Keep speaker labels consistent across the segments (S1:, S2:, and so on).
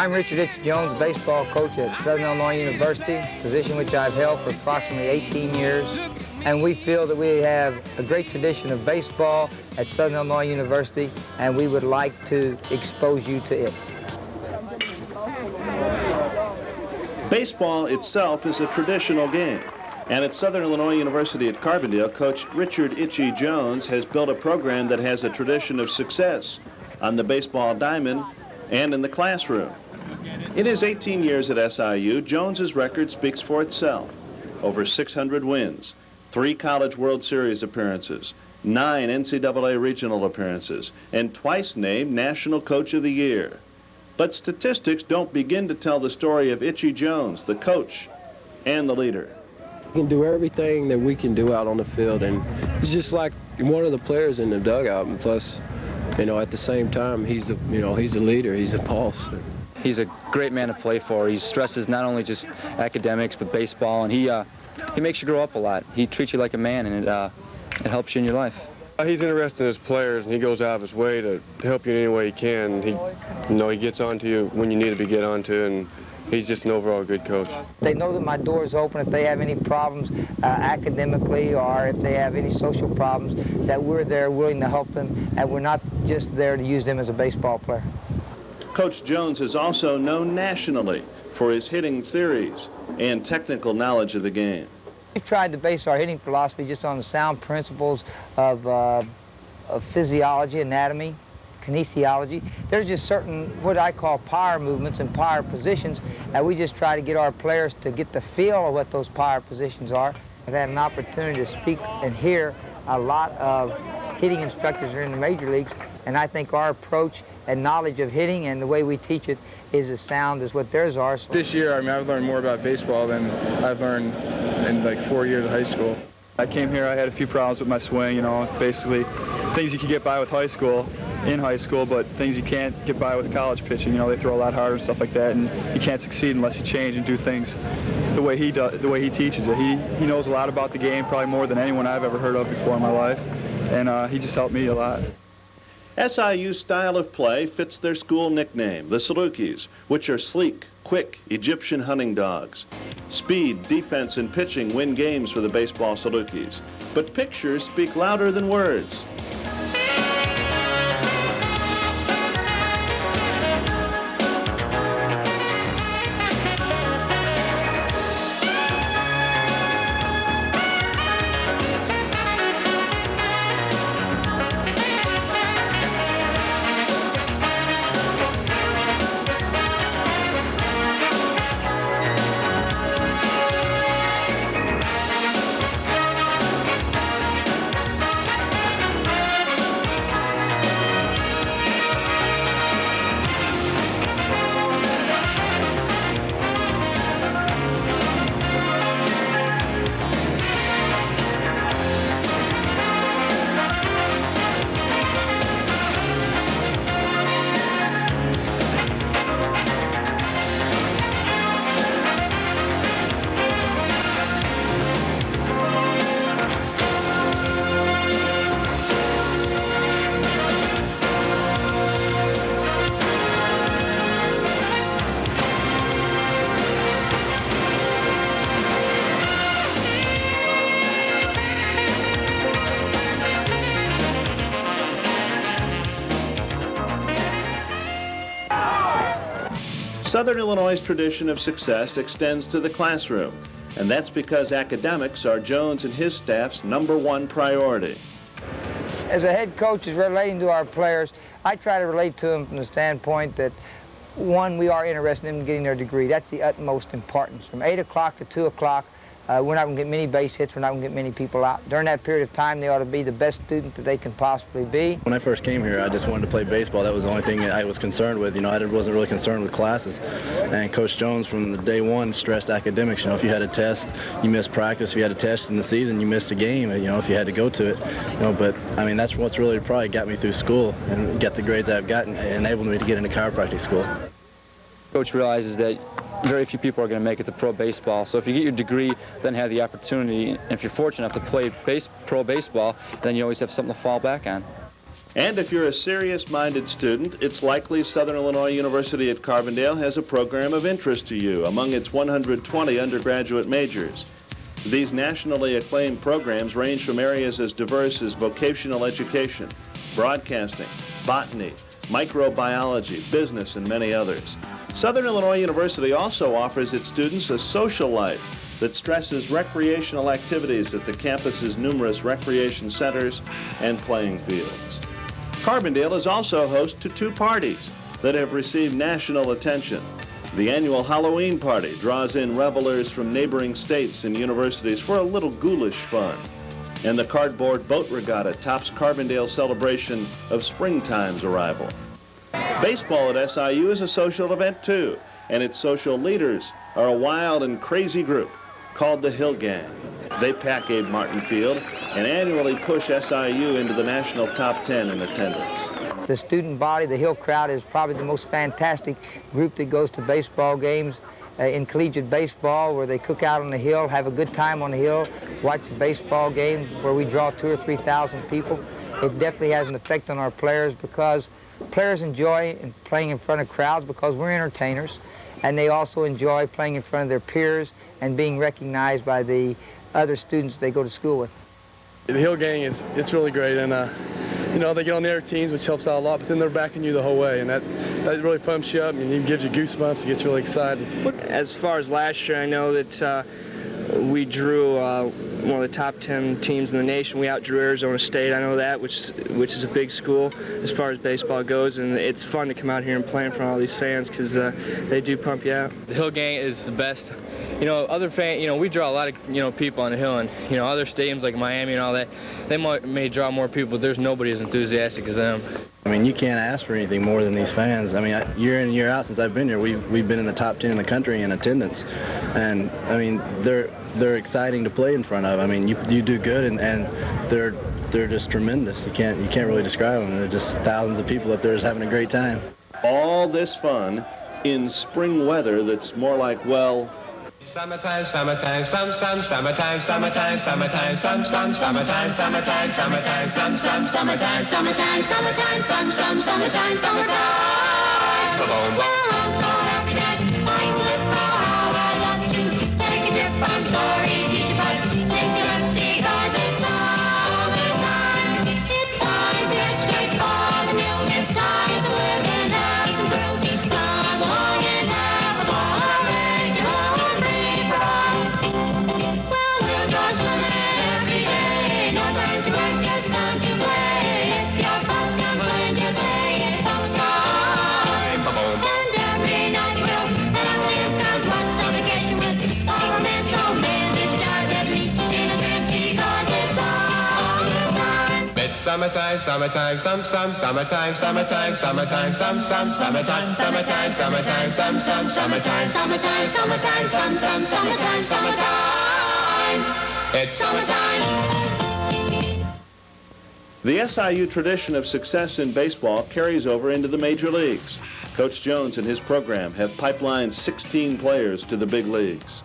S1: I'm Richard Itch Jones, baseball coach at Southern Illinois University, position which I've held for approximately 18 years. And we feel that we have a great tradition of baseball at Southern Illinois University, and we would like to expose you to it.
S2: Baseball itself is a traditional game. And at Southern Illinois University at Carbondale, Coach Richard Itchy Jones has built a program that has a tradition of success on the baseball diamond and in the classroom. In his 18 years at SIU, Jones's record speaks for itself. Over 600 wins, 3 College World Series appearances, 9 NCAA regional appearances, and twice named National Coach of the Year. But statistics don't begin to tell the story of Itchy Jones, the coach and the leader.
S3: We can do everything that we can do out on the field, and he's just like one of the players in the dugout. And plus, you know, at the same time, he's the leader. He's the boss.
S4: He's a great man to play for. He stresses not only just academics but baseball, and he makes you grow up a lot. He treats you like a man, and it helps you in your life.
S5: He's interested in his players, and he goes out of his way to help you in any way he can. He gets onto you when you need to be get onto, and he's just an overall good coach.
S1: They know that my door is open if they have any problems academically or if they have any social problems, that we're there willing to help them, and we're not just there to use them as a baseball player.
S2: Coach Jones is also known nationally for his hitting theories and technical knowledge of the game.
S1: We've tried to base our hitting philosophy just on the sound principles of physiology, anatomy, kinesiology. There's just certain, what I call power movements and power positions, and we just try to get our players to get the feel of what those power positions are. I've had an opportunity to speak and hear a lot of hitting instructors who are in the major leagues, and I think our approach and knowledge of hitting and the way we teach it is as sound as what theirs are.
S6: This year, I've learned more about baseball than I've learned in like 4 years of high school. I came here, I had a few problems with my swing, basically things you could get by with in high school, but things you can't get by with college pitching. They throw a lot harder and stuff like that, and you can't succeed unless you change and do things the way he does, the way he teaches it. He knows a lot about the game, probably more than anyone I've ever heard of before in my life, and he just helped me a lot.
S2: SIU's style of play fits their school nickname, the Salukis, which are sleek, quick Egyptian hunting dogs. Speed, defense, and pitching win games for the baseball Salukis, but pictures speak louder than words. Southern Illinois' tradition of success extends to the classroom, and that's because academics are Jones and his staff's #1 priority.
S1: As a head coach is relating to our players, I try to relate to them from the standpoint that, one, we are interested in them getting their degree. That's the utmost importance. From 8 o'clock to 2 o'clock, we're not going to get many base hits, we're not going to get many people out. During that period of time, they ought to be the best student that they can possibly be.
S7: When I first came here, I just wanted to play baseball. That was the only thing that I was concerned with. I wasn't really concerned with classes. And Coach Jones, from the day one, stressed academics. If you had a test, you missed practice. If you had a test in the season, you missed a game, if you had to go to it. But, that's what's really probably got me through school and get the grades I've gotten and enabled me to get into chiropractic school.
S4: Coach realizes that very few people are going to make it to pro baseball. So if you get your degree, then have the opportunity, and if you're fortunate enough to play pro baseball, then you always have something to fall back on.
S2: And if you're a serious-minded student, it's likely Southern Illinois University at Carbondale has a program of interest to you among its 120 undergraduate majors. These nationally acclaimed programs range from areas as diverse as vocational education, broadcasting, botany, microbiology, business, and many others. Southern Illinois University also offers its students a social life that stresses recreational activities at the campus's numerous recreation centers and playing fields. Carbondale is also host to two parties that have received national attention. The annual Halloween party draws in revelers from neighboring states and universities for a little ghoulish fun. And the cardboard boat regatta tops Carbondale's celebration of springtime's arrival. Baseball at SIU is a social event too, and its social leaders are a wild and crazy group called the Hill Gang. They pack Abe Martin Field and annually push SIU into the national top 10 in attendance.
S1: The student body, the Hill crowd, is probably the most fantastic group that goes to baseball games in collegiate baseball, where they cook out on the hill, have a good time on the hill, watch the baseball games where we draw 2,000 or 3,000 people. It definitely has an effect on our players, because players enjoy playing in front of crowds because we're entertainers, and they also enjoy playing in front of their peers and being recognized by the other students they go to school with.
S8: The Hill Gang it's really great, and you know, they get on their teams, which helps out a lot, but then they're backing you the whole way, and that really pumps you up and it gives you goosebumps. It gets you really excited.
S9: As far as last year, I know that we drew one of the top 10 teams in the nation. We outdrew Arizona State, I know that, which is a big school as far as baseball goes, and it's fun to come out here and play in front of all these fans, because they do pump you out.
S10: The Hill Gang is the best. You know, we draw a lot of, people on the Hill, and, other stadiums like Miami and all that, they may draw more people, but there's nobody as enthusiastic as them.
S7: I mean, you can't ask for anything more than these fans. I mean, year in and year out since I've been here, we've been in the top 10 in the country in attendance, and I mean, they're exciting to play in front of. I mean, you do good, and they're just tremendous. You can't really describe them. They're just thousands of people up there just having a great time.
S2: All this fun in spring weather that's more like, well,
S11: summertime, summertime, summertime, summertime, summertime, summertime, summertime, summertime, summertime, summertime, summertime, summertime, summertime, summertime. Well, I'm so happy that I flip how I love to take a trip. I'm sorry, teacher, but sing it up because it's summertime. It's time to head straight for the mills. It's time to live and have some thrills. Come along and have a ball. Well, we'll go swimming every day. No time to work, just time to play. If you're fast and playing, just say it's summertime. And every night we'll have dance, 'cause what's a vacation with all romance? So man, this jive has me in a trance because it's summertime. It's summertime, summertime, summertime, summertime, summertime, summertime, summertime, summertime, summertime, summertime, summertime, summertime, summertime. It's summertime.
S2: the SIU tradition of success in baseball carries over into the major leagues. Coach Jones and his program have pipelined 16 players to the big leagues.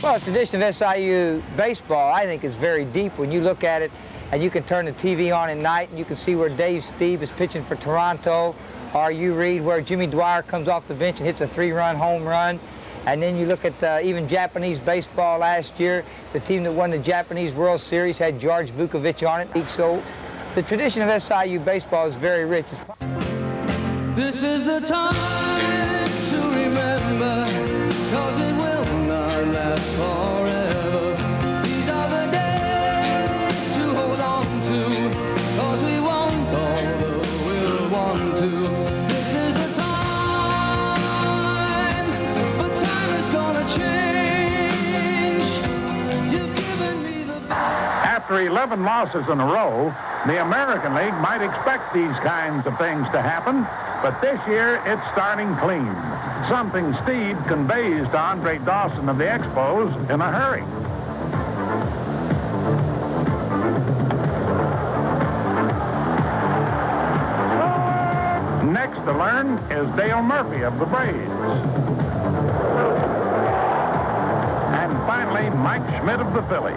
S1: Well, the tradition of SIU baseball, I think, is very deep when you look at it, and you can turn the TV on at night and you can see where Dave Steve is pitching for Toronto, or you read where Jimmy Dwyer comes off the bench and hits a 3-run home run. And then you look at even Japanese baseball last year. The team that won the Japanese World Series had George Vukovic on it. So the tradition of SIU baseball is very rich.
S12: This is the time to remember, 'cause it will not last forever. These are the days to hold on to, 'cause we won't, although we'll want to. This is the time, but time is gonna change. You've given me the...
S13: After 11 losses in a row, the American League might expect these kinds of things to happen, but this year it's starting clean. Something Steve conveys to Andre Dawson of the Expos in a hurry. Next to learn is Dale Murphy of the Braves. And finally, Mike Schmidt of the Phillies.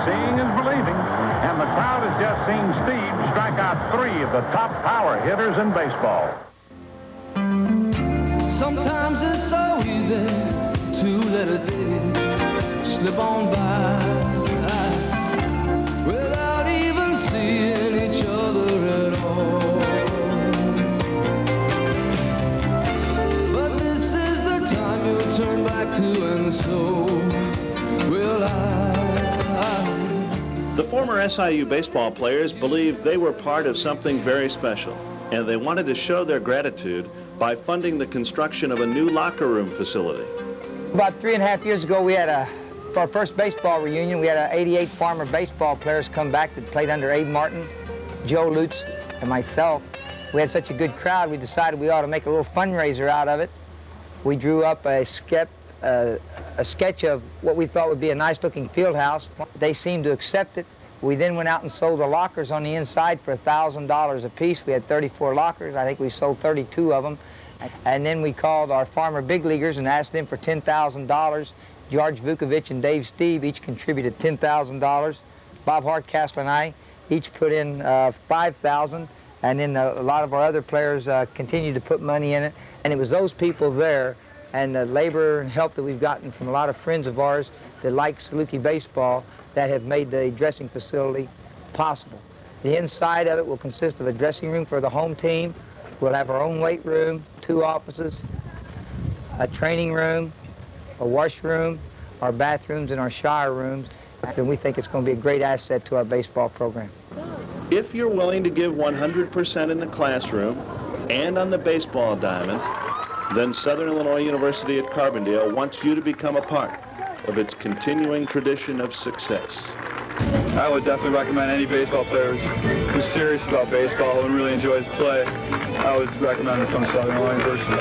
S13: seeing is believing, and the crowd has just seen Steve strike out 3 of the top power hitters in baseball.
S12: Sometimes it's so easy to let a day slip on by without even seeing each other at all. But this is the time you'll turn back to, and so will I.
S2: The former SIU baseball players believed they were part of something very special, and they wanted to show their gratitude by funding the construction of a new locker room facility.
S1: About 3.5 years ago, we had for our first baseball reunion, we had 88 former baseball players come back that played under Abe Martin, Joe Lutz, and myself. We had such a good crowd, we decided we ought to make a little fundraiser out of it. We drew up a sketch of what we thought would be a nice-looking field house. They seemed to accept it. We then went out and sold the lockers on the inside for $1,000 a piece. We had 34 lockers. I think we sold 32 of them. And then we called our former big leaguers and asked them for $10,000. George Vukovich and Dave Steve each contributed $10,000. Bob Hardcastle and I each put in $5,000. And then a lot of our other players continued to put money in it. And it was those people there and the labor and help that we've gotten from a lot of friends of ours that like Saluki baseball that have made the dressing facility possible. The inside of it will consist of a dressing room for the home team. We'll have our own weight room, 2 offices, a training room, a washroom, our bathrooms, and our shower rooms. And we think it's going to be a great asset to our baseball program.
S2: If you're willing to give 100% in the classroom and on the baseball diamond, then Southern Illinois University at Carbondale wants you to become a part of its continuing tradition of success.
S6: I would definitely recommend any baseball players who's serious about baseball and really enjoys the play. I would recommend them from Southern Illinois University.